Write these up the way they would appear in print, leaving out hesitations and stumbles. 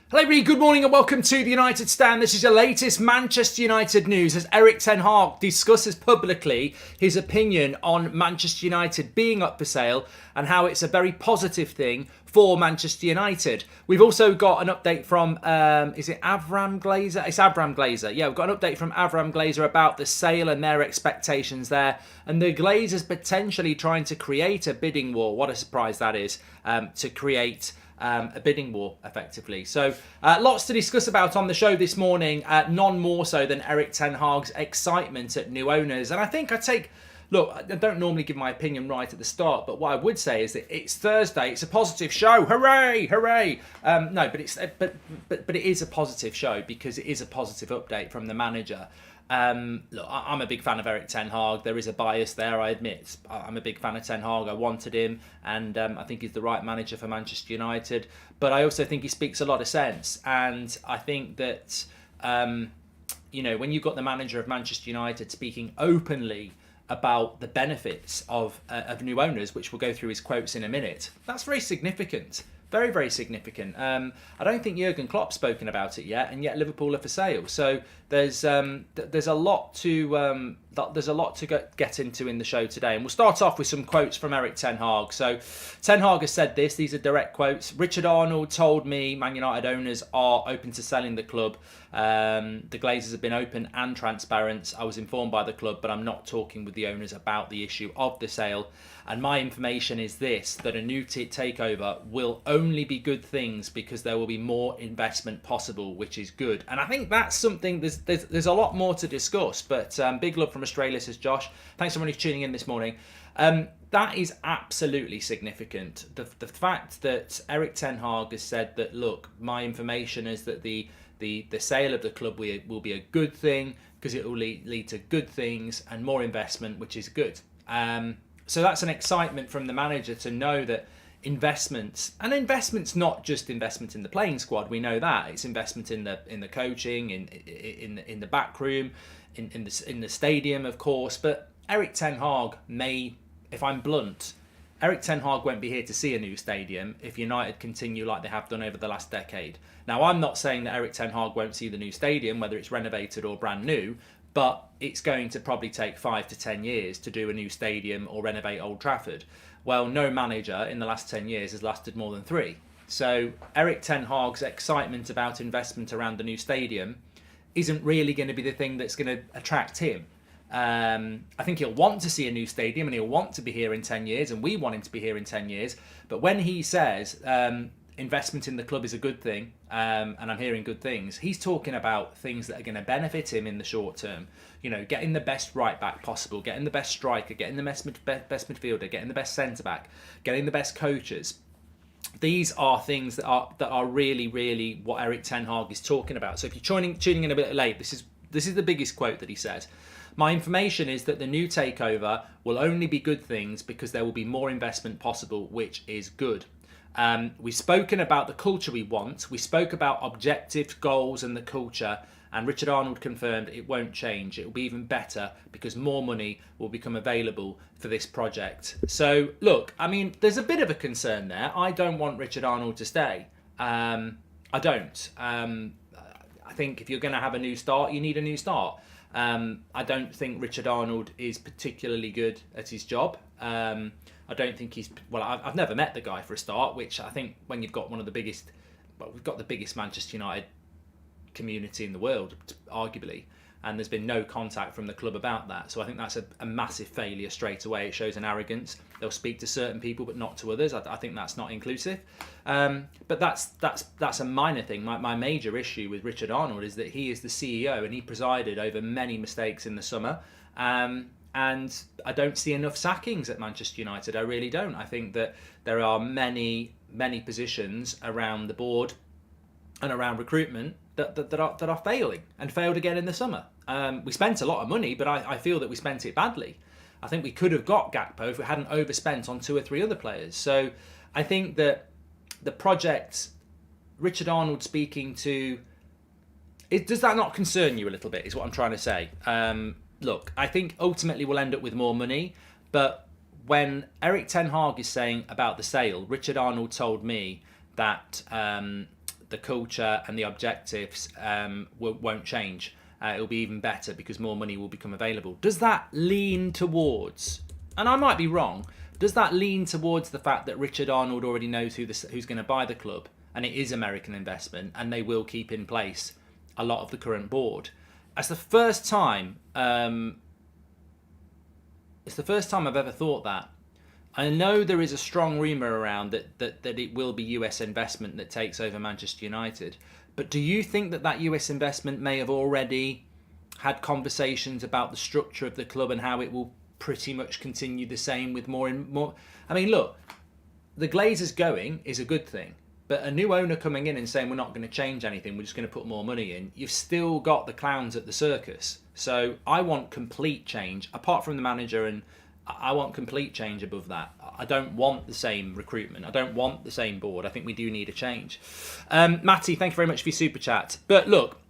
Hello everybody, good morning and welcome to the United Stand. This is your latest Manchester United news as Erik ten Hag discusses publicly his opinion on Manchester United being up for sale and how it's a very positive thing for Manchester United. We've also got an update from, is it Avram GLAZER? It's Avram GLAZER. Yeah, we've got an update from Avram GLAZER about the sale and their expectations there. And the Glazers potentially trying to create a bidding war. What a surprise that is, to create a bidding war, effectively. So lots to discuss about on the show this morning, none more so than Erik ten Hag's excitement at new owners. And I think look, I don't normally give my opinion right at the start, but what I would say is that it's Thursday, it's a positive show, hooray, hooray. No, but it is a positive show because it is a positive update from the manager. Look, I'm a big fan of Erik ten Hag. There is a bias there, I admit. I'm a big fan of ten Hag. I wanted him, and I think he's the right manager for Manchester United. But I also think he speaks a lot of sense, and I think that when you've got the manager of Manchester United speaking openly about the benefits of new owners, which we'll go through his quotes in a minute, that's very significant. Very, very significant. I don't think Jurgen Klopp's spoken about it yet, and yet Liverpool are for sale. So there's a lot to get into in the show today, and we'll start off with some quotes from Erik ten Hag. So ten Hag has said this; these are direct quotes. Richard Arnold told me Man United owners are open to selling the club. The Glazers have been open and transparent. I was informed by the club, but I'm not talking with the owners about the issue of the sale. And my information is this, that a new takeover will only be good things because there will be more investment possible, which is good. And I think that's something, there's a lot more to discuss. But big love from Australia, says Josh. Thanks everyone who's tuning in this morning. That is absolutely significant. The fact that Erik ten Hag has said that, look, my information is that the sale of the club will be a good thing because it will lead to good things and more investment, which is good. So that's an excitement from the manager to know that investments not just investment in the playing squad. We know that it's investment in the coaching, in the back room, in the stadium, of course. But Erik ten Hag may, if I'm blunt, Erik ten Hag won't be here to see a new stadium if United continue like they have done over the last decade. Now, I'm not saying that Erik ten Hag won't see the new stadium, whether it's renovated or brand new, but it's going to probably take 5 to 10 years to do a new stadium or renovate Old Trafford. Well, no manager in the last 10 years has lasted more than 3. So Erik ten Hag's excitement about investment around the new stadium isn't really going to be the thing that's going to attract him. I think he'll want to see a new stadium and he'll want to be here in 10 years, and we want him to be here in 10 years. But when he says investment in the club is a good thing, and I'm hearing good things, he's talking about things that are going to benefit him in the short term. Getting the best right back possible, getting the best striker, getting the best midfielder, getting the best centre back, getting the best coaches. These are things that are really, really what Erik ten Hag is talking about. So if you're tuning in a bit late, this is the biggest quote that he said. My information is that the new takeover will only be good things because there will be more investment possible, which is good. We've spoken about the culture we want. We spoke about objectives, goals, and the culture. And Richard Arnold confirmed it won't change. It will be even better because more money will become available for this project. So, look, I mean, there's a bit of a concern there. I don't want Richard Arnold to stay. I don't. I think if you're going to have a new start, you need a new start. I don't think Richard Arnold is particularly good at his job. I don't think I've never met the guy for a start, which I think when you've got we've got the biggest Manchester United community in the world, arguably, and there's been no contact from the club about that. So I think that's a massive failure straight away. It shows an arrogance. They'll speak to certain people but not to others. I think that's not inclusive. But that's a minor thing. My major issue with Richard Arnold is that he is the CEO and he presided over many mistakes in the summer. And I don't see enough sackings at Manchester United. I really don't. I think that there are many positions around the board and around recruitment that are failing and failed again in the summer. We spent a lot of money, but I feel that we spent it badly. I think we could have got Gakpo if we hadn't overspent on 2 or 3 other players. So I think that the project, Richard Arnold speaking to, does that not concern you a little bit, is what I'm trying to say. Look, I think ultimately we'll end up with more money, but when Erik ten Hag is saying about the sale, Richard Arnold told me that the culture and the objectives won't change. It'll be even better because more money will become available. Does that lean towards, and I might be wrong, does that lean towards the fact that Richard Arnold already knows who's going to buy the club, and it is American investment, and they will keep in place a lot of the current board? It's the first time I've ever thought that. I know there is a strong rumour around that it will be US investment that takes over Manchester United. But do you think that US investment may have already had conversations about the structure of the club and how it will pretty much continue the same with more and more? I mean, look, the Glazers going is a good thing. But a new owner coming in and saying we're not going to change anything, we're just going to put more money in, you've still got the clowns at the circus. So I want complete change, apart from the manager, and I want complete change above that. I don't want the same recruitment. I don't want the same board. I think we do need a change. Matty, thank you very much for your super chat. But look,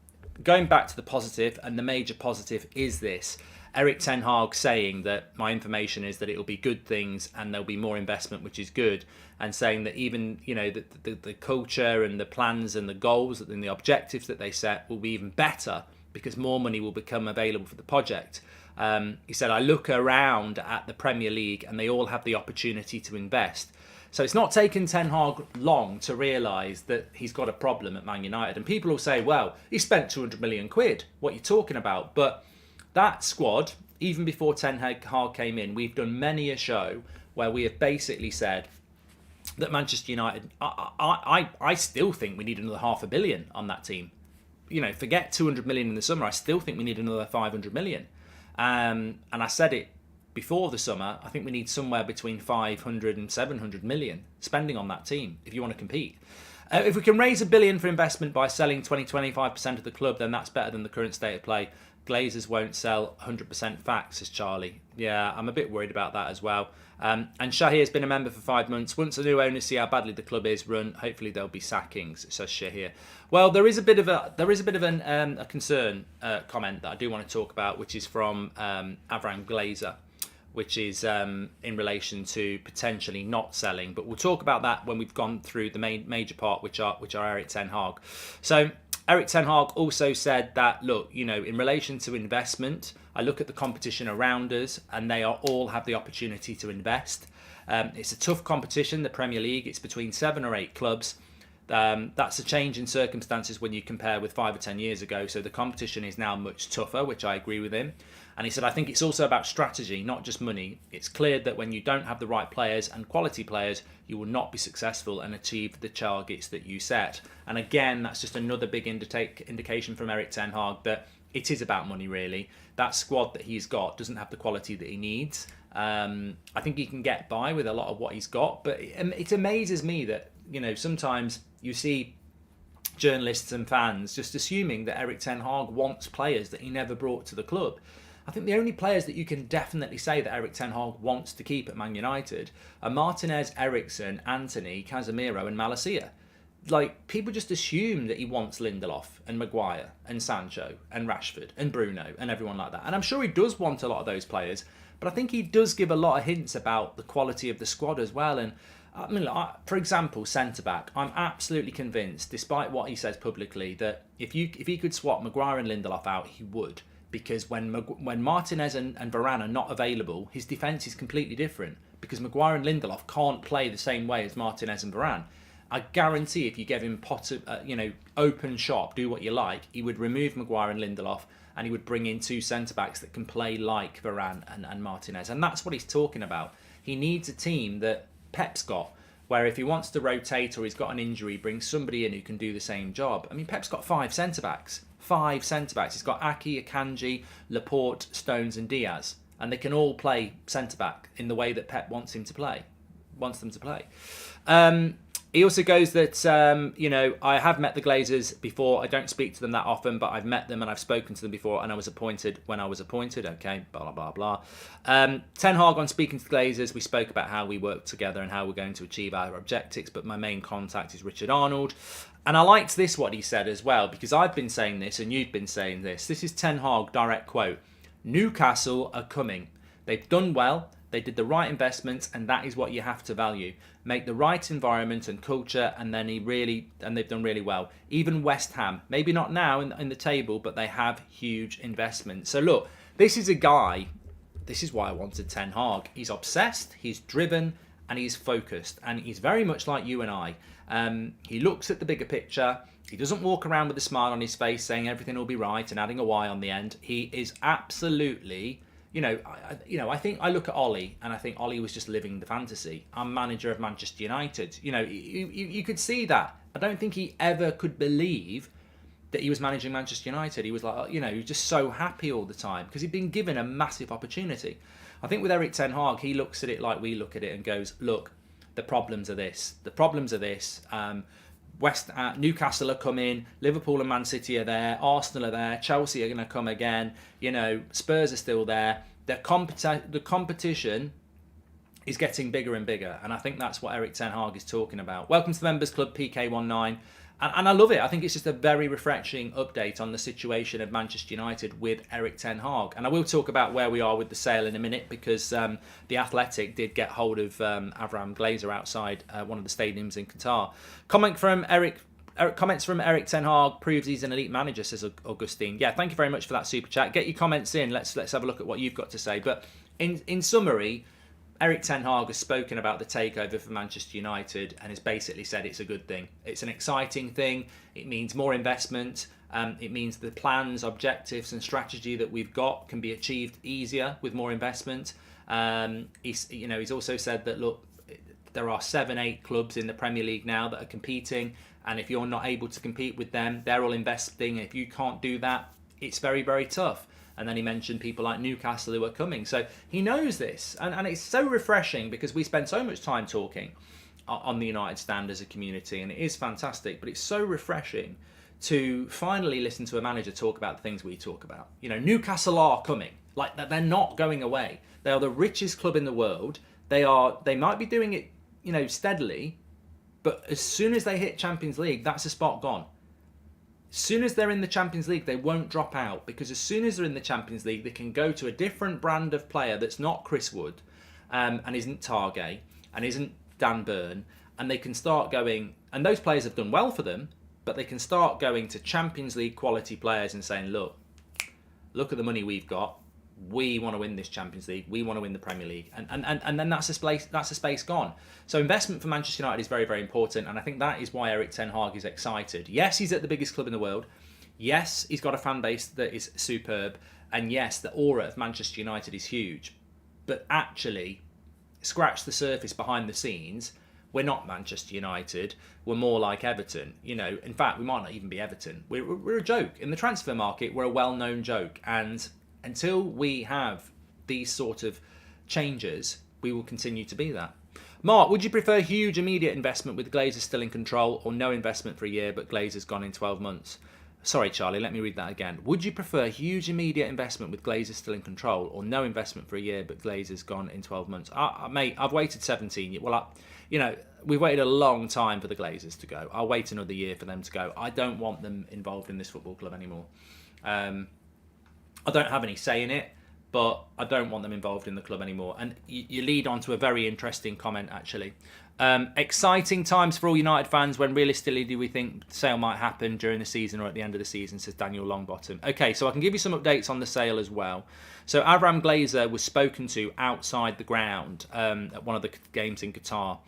going back to the positive, and the major positive is this. Erik ten Hag saying that my information is that it will be good things and there'll be more investment, which is good, and saying that even the culture and the plans and the goals and the objectives that they set will be even better because more money will become available for the project. He said, I look around at the Premier League and they all have the opportunity to invest. So it's not taken Ten Hag long to realise that he's got a problem at Man United. And people will say, well, he spent 200 million quid. What are you talking about? But that squad, even before Ten Hag came in, we've done many a show where we have basically said that Manchester United, I still think we need another $500 million on that team. You know, forget 200 million in the summer. I still think we need another 500 million. And I said it before the summer, I think we need somewhere between 500 and 700 million spending on that team if you want to compete. If we can raise $1 billion for investment by selling 20-25% of the club, then that's better than the current state of play. Glazers won't sell 100% facts, says Charlie. Yeah, I'm a bit worried about that as well. And Shahir's been a member for 5 months. Once the new owners see how badly the club is run, hopefully there'll be sackings, says Shahir. Well, there is a bit of a concern comment that I do want to talk about, which is from Avram Glazer, which is in relation to potentially not selling. But we'll talk about that when we've gone through the major part, which are Erik ten Hag. So Erik ten Hag also said that, look, you know, in relation to investment, I look at the competition around us and they all have the opportunity to invest. It's a tough competition, the Premier League. It's between 7 or 8 clubs. That's a change in circumstances when you compare with 5 or 10 years ago. So the competition is now much tougher, which I agree with him. And he said, I think it's also about strategy, not just money. It's clear that when you don't have the right players and quality players, you will not be successful and achieve the targets that you set. And again, that's just another big indication from Erik ten Hag that it is about money, really. That squad that he's got doesn't have the quality that he needs. I think he can get by with a lot of what he's got, but it amazes me that, you know, sometimes you see journalists and fans just assuming that Erik ten Hag wants players that he never brought to the club. I think the only players that you can definitely say that Erik ten Hag wants to keep at Man United are Martinez, Eriksen, Antony, Casemiro and Malacia. Like, people just assume that he wants Lindelof and Maguire and Sancho and Rashford and Bruno and everyone like that. And I'm sure he does want a lot of those players, but I think he does give a lot of hints about the quality of the squad as well. And I mean, for example, centre-back, I'm absolutely convinced, despite what he says publicly, that if he could swap Maguire and Lindelof out, he would. Because when Martinez and Varane are not available, his defence is completely different. Because Maguire and Lindelof can't play the same way as Martinez and Varane. I guarantee if you gave him open shop, do what you like, he would remove Maguire and Lindelof and he would bring in 2 centre-backs that can play like Varane and Martinez. And that's what he's talking about. He needs a team that Pep's got, where if he wants to rotate or he's got an injury, bring somebody in who can do the same job. I mean, Pep's got 5 centre-backs. 5 centre-backs. He's got Aki, Akanji, Laporte, Stones and Diaz. And they can all play centre-back in the way that Pep wants them to play. He also goes that, I have met the Glazers before. I don't speak to them that often, but I've met them and I've spoken to them before and I was appointed when I was appointed. Okay, blah, blah, blah. Ten Hag, on speaking to the Glazers, we spoke about how we work together and how we're going to achieve our objectives, but my main contact is Richard Arnold. And I liked this, what he said as well, because I've been saying this and you've been saying this. This is Ten Hag, direct quote. Newcastle are coming. They've done well. They did the right investments, and that is what you have to value. Make the right environment and culture, and then they've done really well. Even West Ham, maybe not now in the table, but they have huge investments. So look, this is a guy. This is why I wanted Ten Hag. He's obsessed, he's driven, and he's focused, and he's very much like you and I. He looks at the bigger picture. He doesn't walk around with a smile on his face saying everything will be right and adding a Y on the end. He is absolutely, I think I look at Ollie and I think Ollie was just living the fantasy. I'm manager of Manchester United. You could see that. I don't think he ever could believe that he was managing Manchester United. He was like, he was just so happy all the time because he'd been given a massive opportunity. I think with Erik Ten Hag, he looks at it like we look at it and goes, look, the problems are this. The problems are this. Newcastle are coming, Liverpool and Man City are there, Arsenal are there, Chelsea are going to come again, Spurs are still there. The competition is getting bigger and bigger, and I think that's what Erik Ten Hag is talking about. Welcome to the Members Club, PK19, and I love it. I think it's just a very refreshing update on the situation of Manchester United with Erik Ten Hag, and I will talk about where we are with the sale in a minute because the Athletic did get hold of Avram Glazer outside one of the stadiums in Qatar. Comments from Erik Ten Hag proves he's an elite manager, says Augustine. Yeah, thank you very much for that super chat. Get your comments in. Let's have a look at what you've got to say. But in summary, Erik Ten Hag has spoken about the takeover for Manchester United and has basically said it's a good thing. It's an exciting thing. It means more investment. It means the plans, objectives and strategy that we've got can be achieved easier with more investment. He's also said that, look, there are 7-8 clubs in the Premier League now that are competing, and if you're not able to compete with them, they're all investing. If you can't do that, it's very, very tough. And then he mentioned people like Newcastle who are coming. So he knows this. And it's so refreshing because we spend so much time talking on the United stand as a community. And it is fantastic. But it's so refreshing to finally listen to a manager talk about the things we talk about. Newcastle are coming. Like, they're not going away. They are the richest club in the world. They might be doing it, steadily. But as soon as they hit Champions League, that's a spot gone. As soon as they're in the Champions League, they won't drop out, because as soon as they're in the Champions League, they can go to a different brand of player that's not Chris Wood and isn't Targay and isn't Dan Burn, and they can start going, and those players have done well for them, but they can start going to Champions League quality players and saying, look at the money we've got. We want to win this Champions League. We want to win the Premier League, and then that's a space gone. So investment for Manchester United is very, very important, and I think that is why Erik Ten Hag is excited. Yes, he's at the biggest club in the world. Yes, he's got a fan base that is superb, and yes, the aura of Manchester United is huge. But actually, scratch the surface behind the scenes. We're not Manchester United. We're more like Everton. In fact, we might not even be Everton. We're a joke in the transfer market. We're a well-known joke, and until we have these sort of changes, we will continue to be that. Mark, would you prefer huge immediate investment with Glazers still in control, or no investment for a year but Glazers gone in 12 months? Sorry, Charlie, let me read that again. Would you prefer huge immediate investment with Glazers still in control, or no investment for a year but Glazers gone in 12 months? Mate, I've waited 17 years. Well, we've waited a long time for the Glazers to go. I'll wait another year for them to go. I don't want them involved in this football club anymore. I don't have any say in it, but I don't want them involved in the club anymore. And you lead on to a very interesting comment, actually. Exciting times for all United fans. When realistically do we think the sale might happen during the season or at the end of the season, says Daniel Longbottom. Okay, so I can give you some updates on the sale as well. So Avram Glazer was spoken to outside the ground at one of the games in Qatar.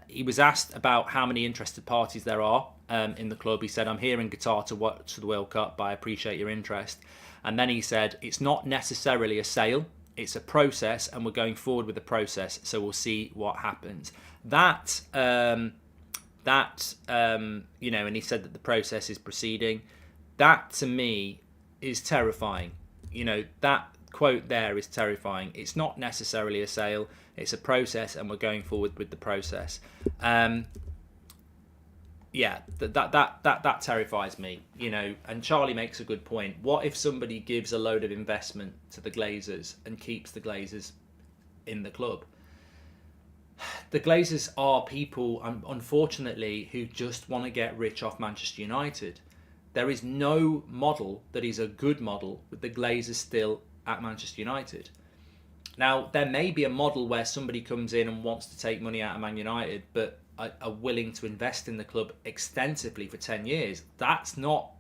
He was asked about how many interested parties there are in the club. He said, I'm here in Qatar to watch the World Cup, but I appreciate your interest. And then he said, it's not necessarily a sale, it's a process, and we're going forward with the process, so we'll see what happens. And he said that the process is proceeding. That, to me, is terrifying. That quote there is terrifying. It's not necessarily a sale, it's a process, and we're going forward with the process. That terrifies me, and Charlie makes a good point. What if somebody gives a load of investment to the Glazers and keeps the Glazers in the club? The Glazers are people, unfortunately, who just want to get rich off Manchester United. There is no model that is a good model with the Glazers still at Manchester United. Now, there may be a model where somebody comes in and wants to take money out of Man United, but are willing to invest in the club extensively for 10 years. That's not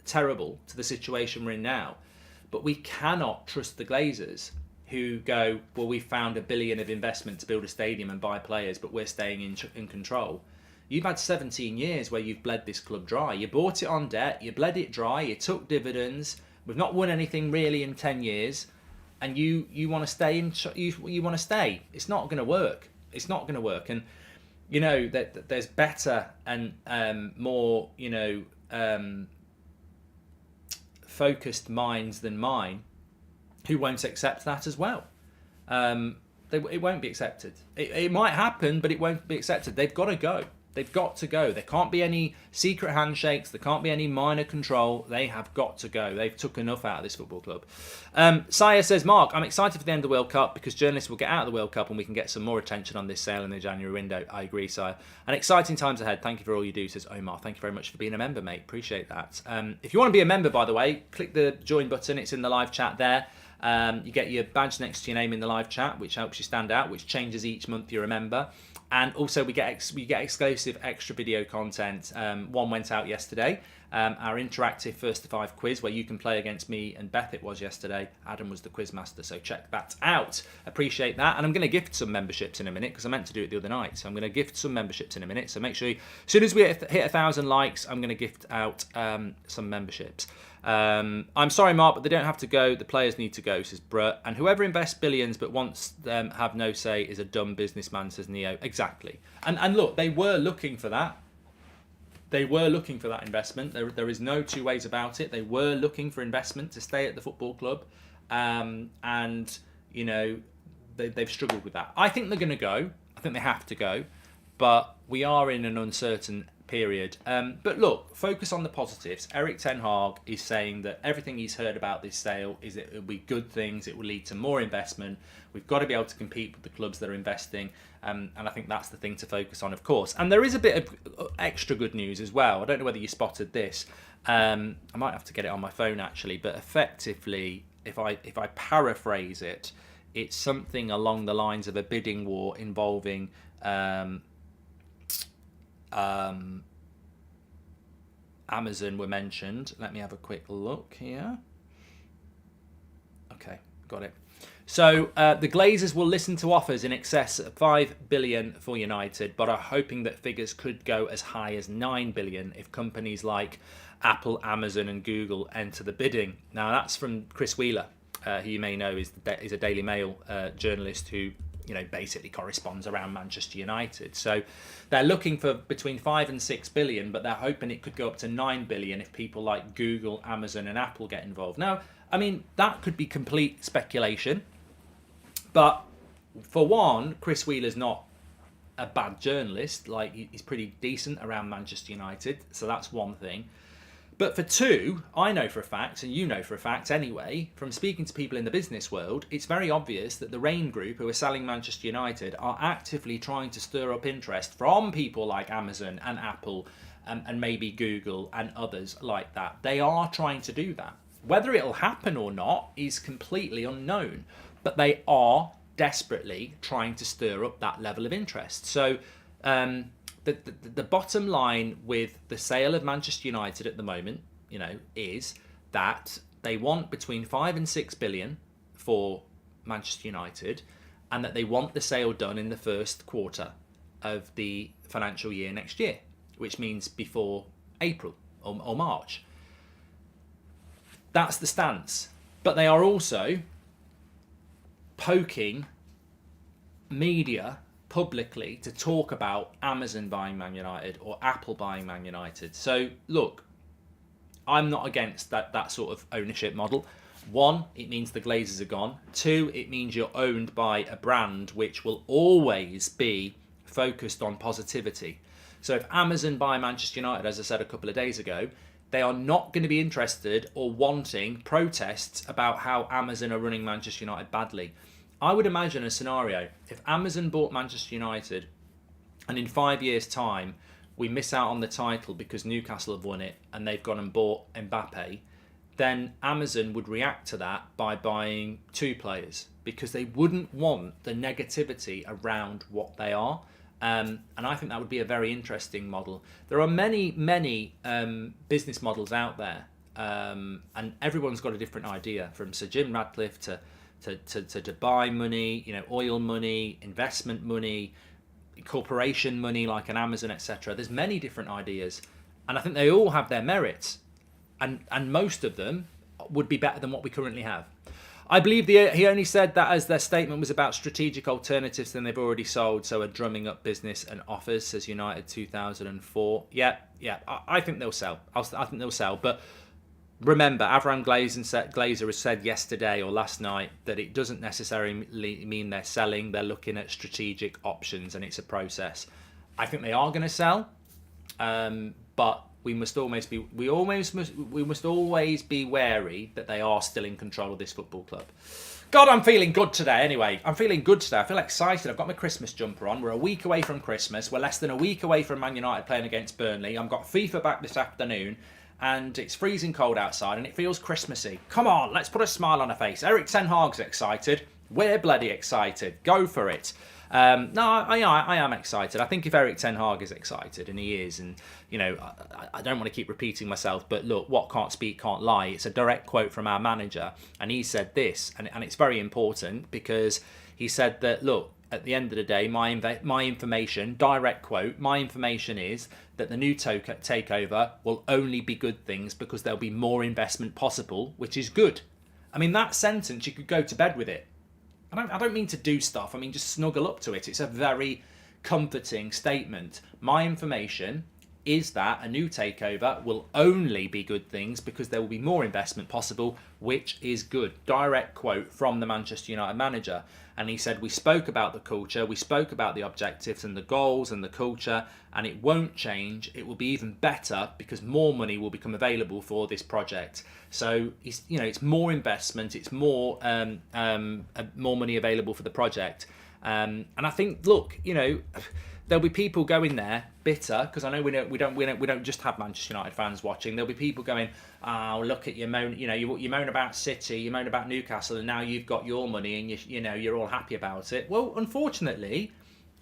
terrible to the situation we're in now. But we cannot trust the Glazers who go, well, we found $1 billion of investment to build a stadium and buy players, but we're staying in control. You've had 17 years where you've bled this club dry. You bought it on debt, you bled it dry, you took dividends. We've not won anything really in 10 years. And you want to stay in. You want to stay. It's not going to work. It's not going to work. And you know that there's better and more focused minds than mine who won't accept that as well. It won't be accepted. It might happen, but it won't be accepted. They've got to go. They've got to go. There can't be any secret handshakes. There can't be any minor control. They have got to go. They've took enough out of this football club. Saya says, Mark, I'm excited for the end of the World Cup because journalists will get out of the World Cup and we can get some more attention on this sale in the January window. I agree, Saya. And exciting times ahead. Thank you for all you do, says Omar. Thank you very much for being a member, mate. Appreciate that. If you want to be a member, by the way, click the join button. It's in the live chat there. You get your badge next to your name in the live chat, which helps you stand out, which changes each month you're a member. And also we get exclusive extra video content. One went out yesterday, our interactive first to five quiz where you can play against me and Beth. It was yesterday. Adam was the quiz master, so check that out. Appreciate that. And I'm going to gift some memberships in a minute because I meant to do it the other night. So I'm going to gift some memberships in a minute. So make sure as soon as we hit 1,000 likes, I'm going to gift out some memberships. I'm sorry, Mark, but they don't have to go. The players need to go, says Brett. And whoever invests billions but wants them have no say is a dumb businessman, says Neo. Exactly. And look, they were looking for that. They were looking for that investment. There is no two ways about it. They were looking for investment to stay at the football club. And, you know, they've struggled with that. I think they're going to go. I think they have to go. But we are in an uncertain period. But look, focus on the positives. Erik ten Hag is saying that everything he's heard about this sale is it will be good things. It will lead to more investment. We've got to be able to compete with the clubs that are investing. And I think that's the thing to focus on, of course. And there is a bit of extra good news as well. I don't know whether you spotted this. I might have to get it on my phone actually. But effectively, if I paraphrase it, it's something along the lines of a bidding war involving Amazon were mentioned. Let me have a quick look here. Okay, got it. So the Glazers will listen to offers in excess of $5 billion for United, but are hoping that figures could go as high as $9 billion if companies like Apple, Amazon and Google enter the bidding. Now that's from Chris Wheeler, who you may know is a Daily Mail journalist who basically corresponds around Manchester United. So they're looking for between 5 and 6 billion, but they're hoping it could go up to 9 billion if people like Google, Amazon and Apple get involved. Now, I mean, that could be complete speculation, but for one, Chris Wheeler's not a bad journalist. Like, he's pretty decent around Manchester United, so that's one thing. But for two, I know for a fact, and you know for a fact anyway, from speaking to people in the business world, it's very obvious that the Rain Group, who are selling Manchester United, are actively trying to stir up interest from people like Amazon and Apple and maybe Google and others like that. They are trying to do that. Whether it'll happen or not is completely unknown, but they are desperately trying to stir up that level of interest. So the bottom line with the sale of Manchester United at the moment, is that they want between 5 and 6 billion for Manchester United, and that they want the sale done in the first quarter of the financial year next year, which means before April or March. That's the stance. But they are also poking media publicly to talk about Amazon buying Man United or Apple buying Man United. So look, I'm not against that sort of ownership model. One, it means the Glazers are gone. Two, it means you're owned by a brand which will always be focused on positivity. So if Amazon buy Manchester United, as I said a couple of days ago, they are not going to be interested or wanting protests about how Amazon are running Manchester United badly. I would imagine a scenario, if Amazon bought Manchester United and in 5 years' time we miss out on the title because Newcastle have won it and they've gone and bought Mbappe, then Amazon would react to that by buying 2 players, because they wouldn't want the negativity around what they are. And I think that would be a very interesting model. There are many business models out there, and everyone's got a different idea, from Sir Jim Radcliffe to Dubai money, oil money, investment money, corporation money like an Amazon, etc. There's many different ideas, and I think they all have their merits, and most of them would be better than what we currently have. I believe he only said that as their statement was about strategic alternatives than they've already sold, so are drumming up business and offers, says United 2004. Yeah, I think they'll sell. I think they'll sell, but remember, Avram Glazer has said yesterday or last night that it doesn't necessarily mean they're selling. They're looking at strategic options, and it's a process. I think they are going to sell, but we must always be wary that they are still in control of this football club. God, I'm feeling good today. Anyway, I'm feeling good today. I feel excited. I've got my Christmas jumper on. We're a week away from Christmas. We're less than a week away from Man United playing against Burnley. I've got FIFA back this afternoon, and it's freezing cold outside, and it feels Christmassy. Come on, let's put a smile on our face. Eric Ten Hag's excited. We're bloody excited. Go for it. No, I am excited. I think if Eric Ten Hag is excited, and he is, and I don't want to keep repeating myself, but look, what can't speak can't lie. It's a direct quote from our manager, and he said this, and it's very important, because he said that, look, at the end of the day, my information, direct quote, my information is that the new takeover will only be good things because there'll be more investment possible, which is good. I mean, that sentence, you could go to bed with it. I don't mean to do stuff. I mean, just snuggle up to it. It's a very comforting statement. My information is that a new takeover will only be good things because there will be more investment possible, which is good. Direct quote from the Manchester United manager. And he said, we spoke about the culture, we spoke about the objectives and the goals and the culture, and it won't change. It will be even better because more money will become available for this project. So it's more investment, it's more money available for the project. And I think, look, there'll be people going there bitter, because I know we don't just have Manchester United fans watching. There'll be people going, oh, look at you moan, you moan about City, you moan about Newcastle, and now you've got your money and you're all happy about it. Well, unfortunately,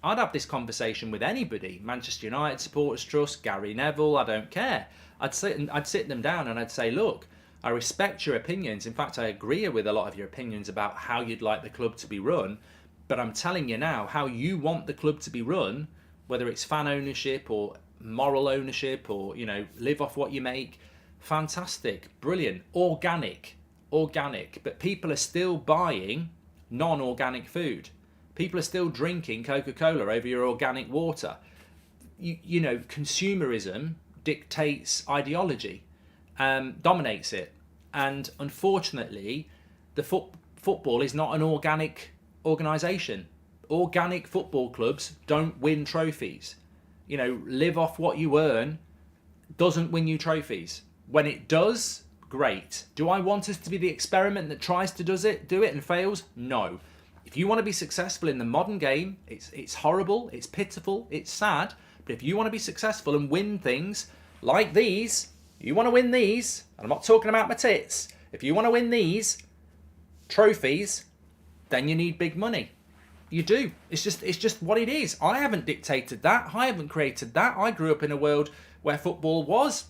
I'd have this conversation with anybody. Manchester United Supporters Trust, Gary Neville, I don't care. I'd sit them down and I'd say, look, I respect your opinions. In fact, I agree with a lot of your opinions about how you'd like the club to be run. But I'm telling you now, how you want the club to be run, whether it's fan ownership or moral ownership or, live off what you make, fantastic, brilliant, organic. But people are still buying non-organic food. People are still drinking Coca-Cola over your organic water. Consumerism dictates ideology, dominates it. And unfortunately, the football is not an organic organisation. Organic football clubs don't win trophies. Live off what you earn doesn't win you trophies. When it does, great. Do I want us to be the experiment that tries to do it and fails? No. If you want to be successful in the modern game, it's horrible, it's pitiful, it's sad. But if you want to be successful and win things like these, you want to win these, and I'm not talking about my tits. If you want to win these trophies, then you need big money. You do. It's just what it is. I haven't dictated that. I haven't created that. I grew up in a world where football was,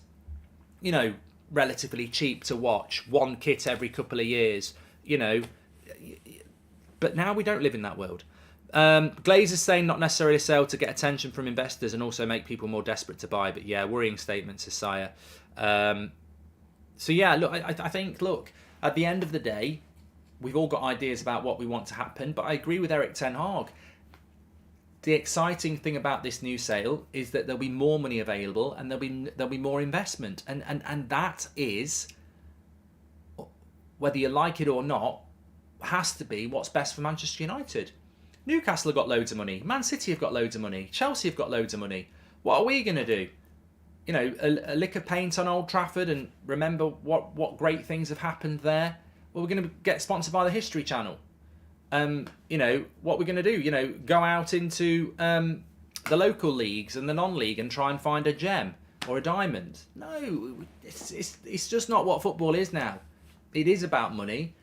relatively cheap to watch. One kit every couple of years, But now we don't live in that world. Glazer's saying not necessarily sell to get attention from investors and also make people more desperate to buy. But yeah, worrying statements, Isaiah. So yeah, look, I think, look, at the end of the day, we've all got ideas about what we want to happen, but I agree with Eric Ten Hag. The exciting thing about this new sale is that there'll be more money available and there'll be more investment, and that is, whether you like it or not, has to be what's best for Manchester United. Newcastle have got loads of money. Man City have got loads of money. Chelsea have got loads of money. What are we going to do? A lick of paint on Old Trafford and remember what great things have happened there? Well, we're going to get sponsored by the History Channel. What we're going to do, go out into the local leagues and the non-league and try and find a gem. or a diamond. No, it's just not what football is now. It is about money.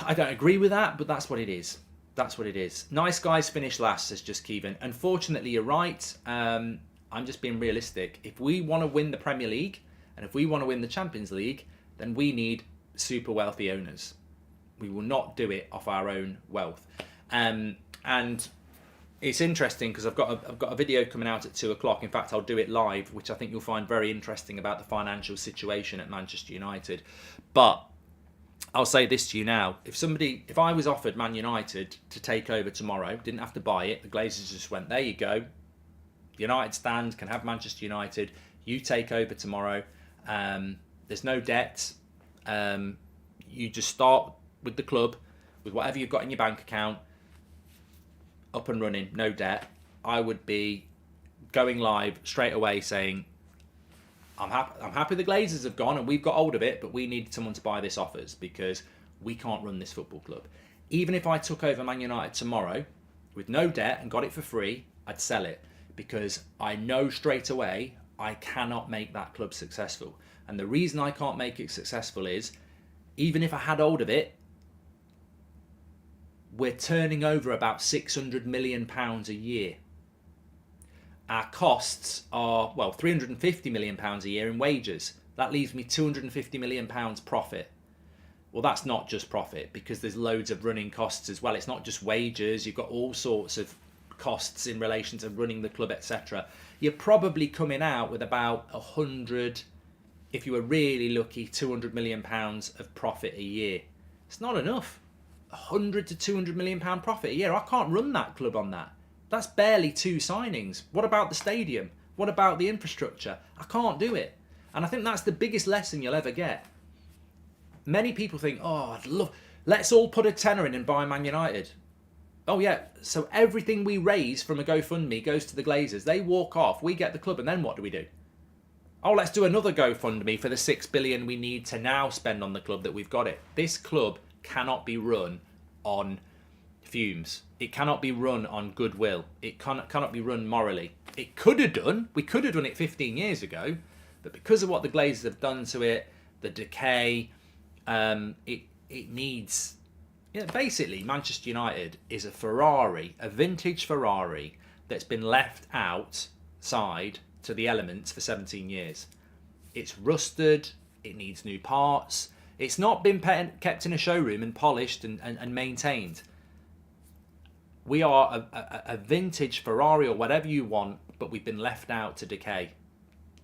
I don't agree with that, but that's what it is. That's what it is. Nice guys finish last, says Just Kevin. Unfortunately, you're right. I'm just being realistic. If we want to win the Premier League and if we want to win the Champions League, then we need super wealthy owners. We will not do it off our own wealth. And it's interesting because I've got a video coming out at 2:00. In fact, I'll do it live, which I think you'll find very interesting about the financial situation at Manchester United. But I'll say this to you now: if I was offered Man United to take over tomorrow, didn't have to buy it, the Glazers just went, there you go, United stand, can have Manchester United, you take over tomorrow, there's no debt, you just start with the club, with whatever you've got in your bank account, up and running, no debt, I would be going live straight away saying, I'm happy the Glazers have gone and we've got hold of it, but we need someone to buy this off us because we can't run this football club. Even if I took over Man United tomorrow with no debt and got it for free, I'd sell it because I know straight away I cannot make that club successful. And the reason I can't make it successful is, even if I had hold of it, we're turning over about £600 million a year. Our costs are, well, £350 million a year in wages. That leaves me £250 million profit. Well, that's not just profit because there's loads of running costs as well. It's not just wages. You've got all sorts of costs in relation to running the club, etc. You're probably coming out with about 100, if you were really lucky, £200 million of profit a year. It's not enough. 100 to £200 million profit a year. I can't run that club on that. That's barely 2 signings. What about the stadium? What about the infrastructure? I can't do it. And I think that's the biggest lesson you'll ever get. Many people think, oh, let's all put a tenner in and buy Man United. Oh yeah, so everything we raise from a GoFundMe goes to the Glazers. They walk off, we get the club, and then what do? Oh, let's do another GoFundMe for the $6 billion we need to now spend on the club that we've got it. This club cannot be run on fumes. It cannot be run on goodwill. It cannot be run morally. It could have done. We could have done it 15 years ago, but because of what the Glazers have done to it, the decay, it needs. Basically, Manchester United is a Ferrari, a vintage Ferrari that's been left outside to the elements for 17 years. It's rusted. It needs new parts. It's not been kept in a showroom and polished and maintained. We are a vintage Ferrari or whatever you want, but we've been left out to decay,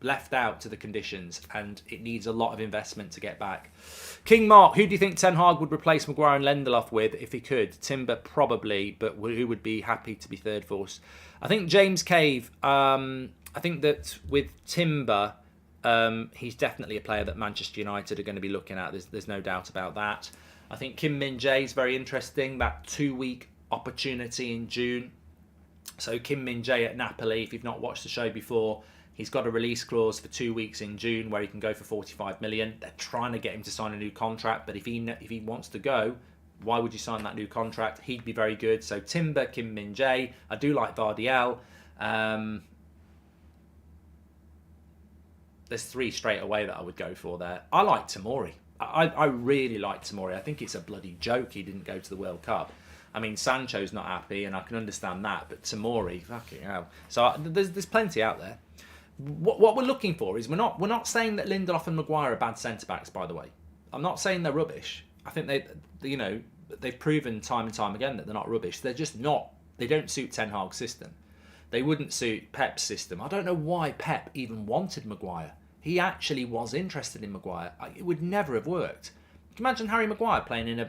left out to the conditions, and it needs a lot of investment to get back. King Mark, who do you think Ten Hag would replace Maguire and Lindelof with if he could? Timber probably, but who would be happy to be third force? I think James Cave. I think that with Timber, he's definitely a player that Manchester United are going to be looking at. There's no doubt about that. I think Kim Min-jae is very interesting. That 2-week opportunity in June. So Kim Min-jae at Napoli, if you've not watched the show before, he's got a release clause for 2 weeks in June where he can go for 45 million. They're trying to get him to sign a new contract, but if he wants to go, why would you sign that new contract? He'd be very good. So Timber, Kim Min-jae. I do like Vardiel. There's 3 straight away that I would go for there. I like Tomori. I really like Tomori. I think it's a bloody joke he didn't go to the World Cup. I mean, Sancho's not happy, and I can understand that, but Tomori, fucking hell. So there's plenty out there. What we're looking for is we're not saying that Lindelof and Maguire are bad centre backs. By the way, I'm not saying they're rubbish. I think they've proven time and time again that they're not rubbish. They're just not. They don't suit Ten Hag's system. They wouldn't suit Pep's system. I don't know why Pep even wanted Maguire. He actually was interested in Maguire. It would never have worked. Can you imagine Harry Maguire playing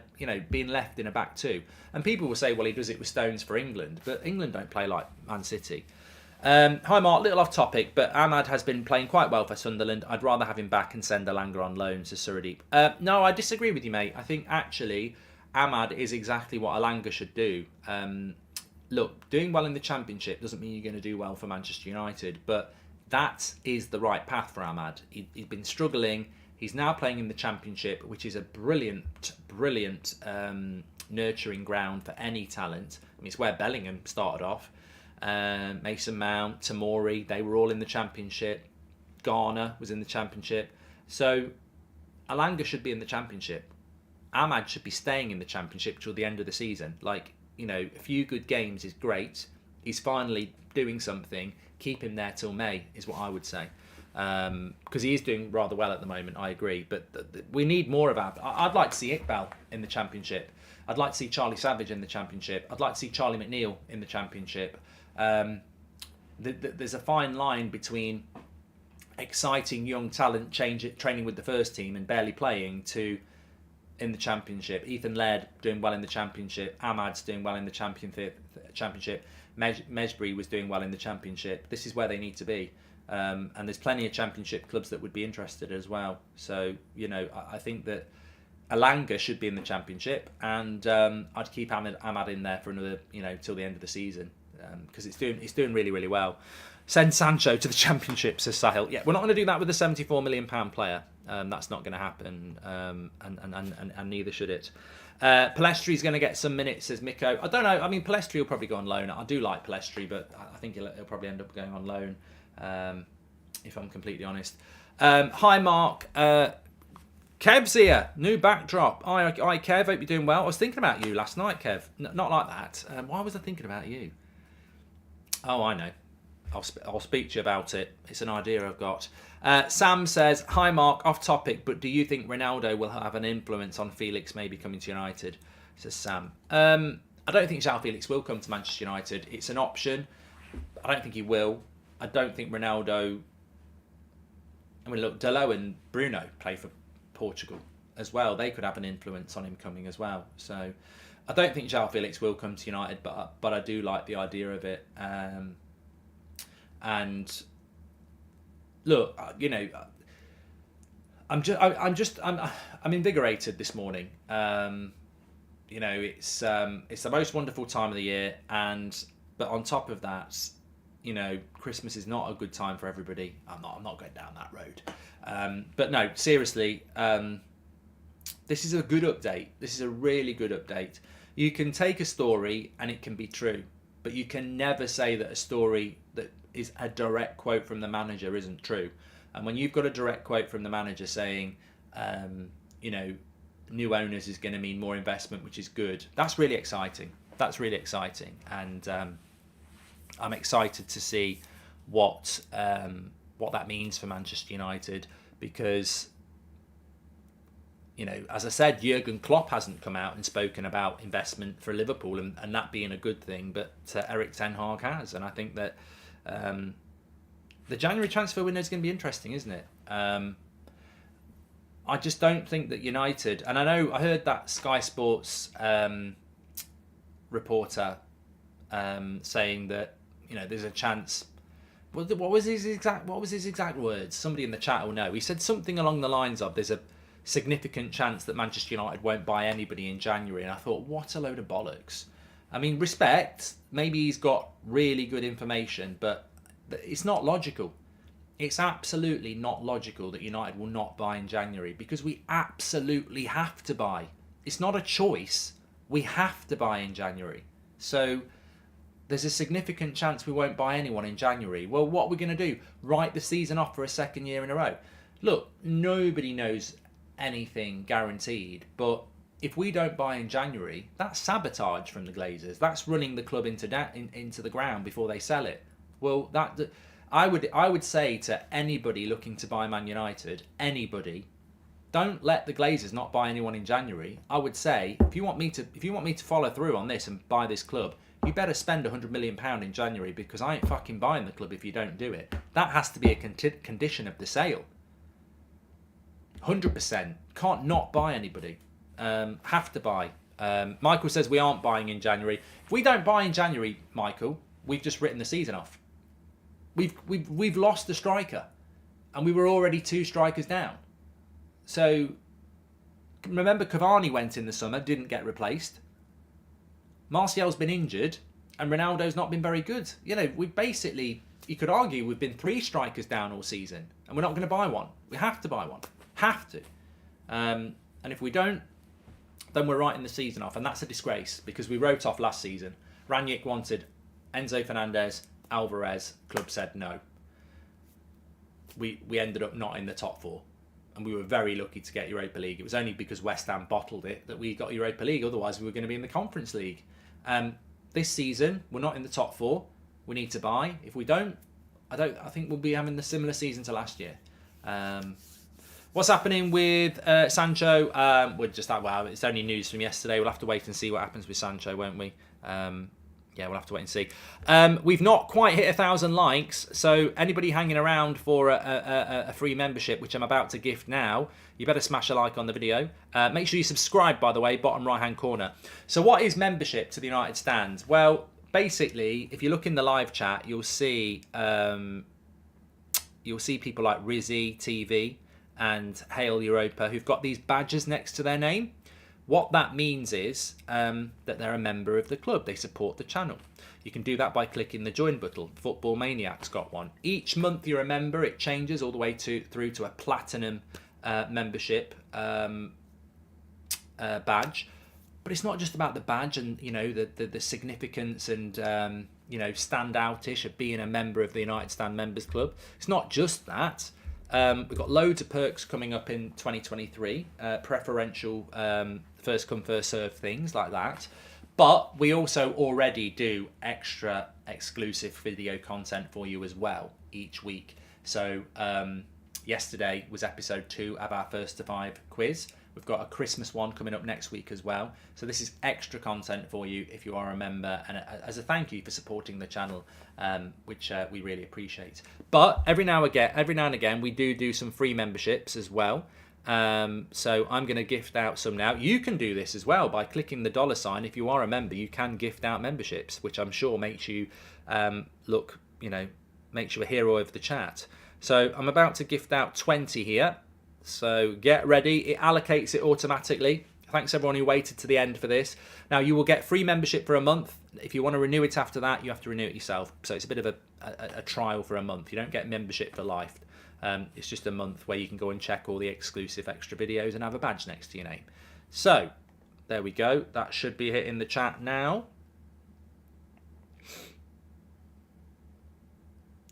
being left in a back 2? And people will say, well, he does it with Stones for England, but England don't play like Man City. Hi Mark, little off topic, but Ahmad has been playing quite well for Sunderland. I'd rather have him back and send Alanga on loan to Surdeep. No, I disagree with you, mate. I think actually Ahmad is exactly what Alanga should do. Look, doing well in the Championship doesn't mean you're going to do well for Manchester United, but that is the right path for Ahmad. He's been struggling. He's now playing in the Championship, which is a brilliant nurturing ground for any talent. I mean, it's where Bellingham started off. Mason Mount, Tamori, they were all in the Championship. Garner was in the Championship. So Alanga should be in the Championship. Ahmad should be staying in the Championship till the end of the season. Like, you know, a few good games is great. He's finally doing something. Keep him there till May is what I would say. Because he is doing rather well at the moment, I agree. But we need more of our... I'd like to see Iqbal in the Championship. I'd like to see Charlie Savage in the Championship. I'd like to see Charlie McNeil in the Championship. There's a fine line between exciting young talent training with the first team and barely playing to in the Championship. Ethan Laird doing well in the Championship. Ahmad's doing well in the Championship. Mesbury was doing well in the Championship. This is where they need to be. And there's plenty of Championship clubs that would be interested as well. So, you know, I think that Alanga should be in the Championship, and I'd keep Ahmad in there for another, you know, till the end of the season, because it's doing really, really well. Send Sancho to the Championship, says Sahil. Yeah, we're not going to do that with a £74 million player. That's not going to happen, and neither should it. Palestri's going to get some minutes, says Miko. I don't know. I mean, Palestri will probably go on loan. I do like Palestri, but I think he'll probably end up going on loan, if I'm completely honest. Hi, Mark. Kev's here. New backdrop. Hi, Kev. Hope you're doing well. I was thinking about you last night, Kev. Not like that. Why was I thinking about you? Oh, I know. I'll speak to you about it. It's an idea I've got. Sam says, hi Mark, off topic, but do you think Ronaldo will have an influence on Felix maybe coming to United? Says Sam. I don't think João Felix will come to Manchester United. It's an option. I don't think he will. I don't think Ronaldo... I mean, look, Dalot and Bruno play for Portugal as well. They could have an influence on him coming as well. So I don't think João Felix will come to United, but I do like the idea of it. And look, you know, I'm invigorated this morning. You know, it's the most wonderful time of the year, but on top of that, you know, Christmas is not a good time for everybody. I'm not going down that road. But no, seriously, this is a good update. This is a really good update. You can take a story and it can be true, but you can never say that a story that is a direct quote from the manager isn't true. And when you've got a direct quote from the manager saying, you know, new owners is going to mean more investment, which is good, that's really exciting. And I'm excited to see what that means for Manchester United, because, you know, as I said, Jurgen Klopp hasn't come out and spoken about investment for Liverpool and that being a good thing, but Erik ten Hag has. And I think that the January transfer window is going to be interesting, isn't it? I just don't think that United, and I heard that Sky Sports reporter saying that, you know, there's a chance. What was his exact words? Somebody in the chat will know. He said something along the lines of, "There's a significant chance that Manchester United won't buy anybody in January." And I thought, what a load of bollocks. I mean, respect. Maybe he's got really good information, but it's not logical. It's absolutely not logical that United will not buy in January, because we absolutely have to buy. It's not a choice. We have to buy in January. So there's a significant chance we won't buy anyone in January. Well, what are we going to do? Write the season off for a second year in a row? Look, nobody knows anything guaranteed, but if we don't buy in January, that's sabotage from the Glazers. That's running the club into the ground before they sell it. Well, I would say to anybody looking to buy Man United, anybody, don't let the Glazers not buy anyone in January. I would say, if you want me to follow through on this and buy this club, you better spend £100 million in January, because I ain't fucking buying the club if you don't do it. That has to be a condition of the sale. 100%. Can't not buy anybody. Have to buy. Michael says we aren't buying in January. If we don't buy in January, Michael, we've just written the season off. We've lost the striker, and we were already 2 strikers down. So remember, Cavani went in the summer, didn't get replaced. Martial's been injured, and Ronaldo's not been very good. You know, we've basically, you could argue, we've been 3 strikers down all season, and we're not going to buy one. We have to buy one. Have to. And if we don't, then we're writing the season off, and that's a disgrace, because we wrote off last season. Ranić wanted Enzo Fernandez, Alvarez, club said no. We ended up not in the top 4. And we were very lucky to get Europa League. It was only because West Ham bottled it that we got Europa League. Otherwise, we were going to be in the Conference League. This season, we're not in the top 4. We need to buy. If we don't, I think we'll be having the similar season to last year. What's happening with Sancho? We're just like, well, it's only news from yesterday. We'll have to wait and see what happens with Sancho, won't we? Yeah, we'll have to wait and see. We've not quite hit 1,000 likes, so anybody hanging around for a free membership, which I'm about to gift now, you better smash a like on the video. Make sure you subscribe, by the way, bottom right-hand corner. So what is membership to the United Stand? Well, basically, if you look in the live chat, you'll see people like Rizzy TV and Hail Europa who've got these badges next to their name. What that means is that they're a member of the club. They support the channel. You can do that by clicking the join button. Football Maniac's got one. Each month you're a member, it changes all the way through to a platinum membership badge. But it's not just about the badge and the significance and standoutish of being a member of the United Stand Members Club. It's not just that. We've got loads of perks coming up in 2023, preferential first come first serve things like that, but we also already do extra exclusive video content for you as well each week. So yesterday was episode 2 of our first to 5 quiz. We've got a Christmas one coming up next week as well. So this is extra content for you if you are a member, and as a thank you for supporting the channel, which we really appreciate. But every now and again, we do some free memberships as well. So I'm going to gift out some now. You can do this as well by clicking the $sign. If you are a member, you can gift out memberships, which I'm sure makes you makes you a hero of the chat. So I'm about to gift out 20 here. So get ready. It allocates it automatically. Thanks everyone who waited to the end for this. Now you will get free membership for a month. If you want to renew it after that, you have to renew it yourself. So it's a bit of a trial for a month. You don't get membership for life. It's just a month where you can go and check all the exclusive extra videos and have a badge next to your name. So there we go. That should be hitting the chat now.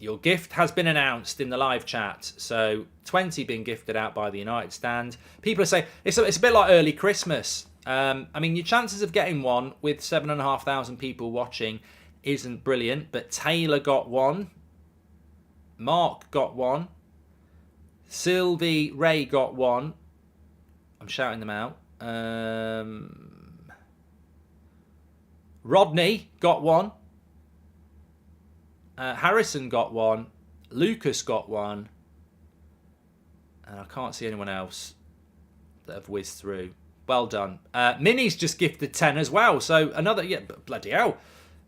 Your gift has been announced in the live chat. So 20 being gifted out by the United Stand. People are saying it's a bit like early Christmas. I mean, your chances of getting one with 7,500 people watching isn't brilliant. But Taylor got one. Mark got one. Sylvie Ray got one. I'm shouting them out. Rodney got one. Harrison got one. Lucas got one. And I can't see anyone else that have whizzed through. Well done. Minnie's just gifted 10 as well. So another, bloody hell.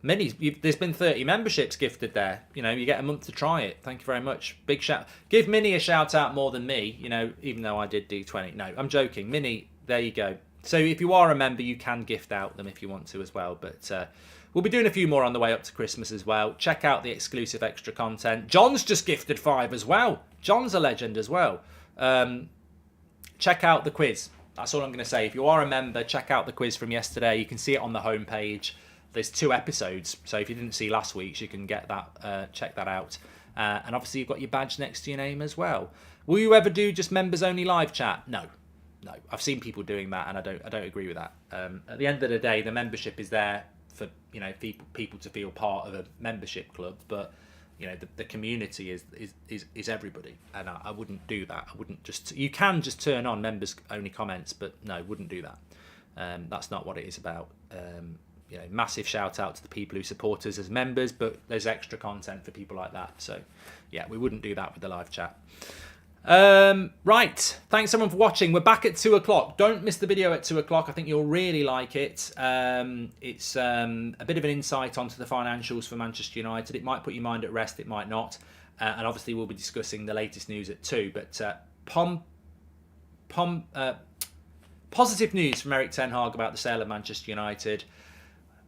Minnie's, there's been 30 memberships gifted there. You get a month to try it. Thank you very much. Big shout. Give Minnie a shout out more than me, even though I did do 20. No, I'm joking. Minnie, there you go. So if you are a member, you can gift out them if you want to as well. But we'll be doing a few more on the way up to Christmas as well. Check out the exclusive extra content. John's just gifted 5 as well. John's a legend as well. Check out the quiz. That's all I'm going to say. If you are a member, check out the quiz from yesterday. You can see it on the homepage. There's 2 episodes. So if you didn't see last week's, you can get that, check that out. And obviously you've got your badge next to your name as well. Will you ever do just members only live chat? No. I've seen people doing that, and I don't agree with that. At the end of the day, the membership is there for people to feel part of a membership club, but the community is everybody, and I wouldn't do that. I wouldn't just. You can just turn on members only comments, but no, wouldn't do that. That's not what it is about. Massive shout out to the people who support us as members, but there's extra content for people like that. So yeah, we wouldn't do that with the live chat. Right, thanks everyone for watching. We're back at 2 o'clock. Don't miss the video at 2 o'clock. I think you'll really like it. It's a bit of an insight onto the financials for Manchester United. It might put your mind at rest, it might not, and obviously we'll be discussing the latest news at 2. But positive news from Erik Ten Hag about the sale of Manchester United.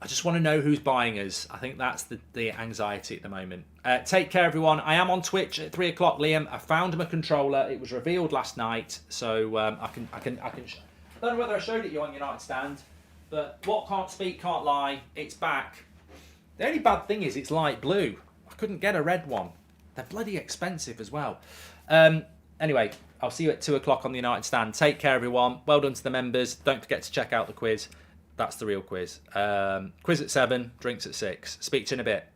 I just want to know who's buying us. I think that's the anxiety at the moment. Take care, everyone. I am on Twitch at 3 o'clock, Liam. I found him a controller. It was revealed last night, so I can. I don't know whether I showed it you on United Stand, but what can't speak can't lie. It's back. The only bad thing is it's light blue. I couldn't get a red one. They're bloody expensive as well. Anyway, I'll see you at 2 o'clock on the United Stand. Take care, everyone. Well done to the members. Don't forget to check out the quiz. That's the real quiz. Quiz at 7, drinks at 6. Speak to you in a bit.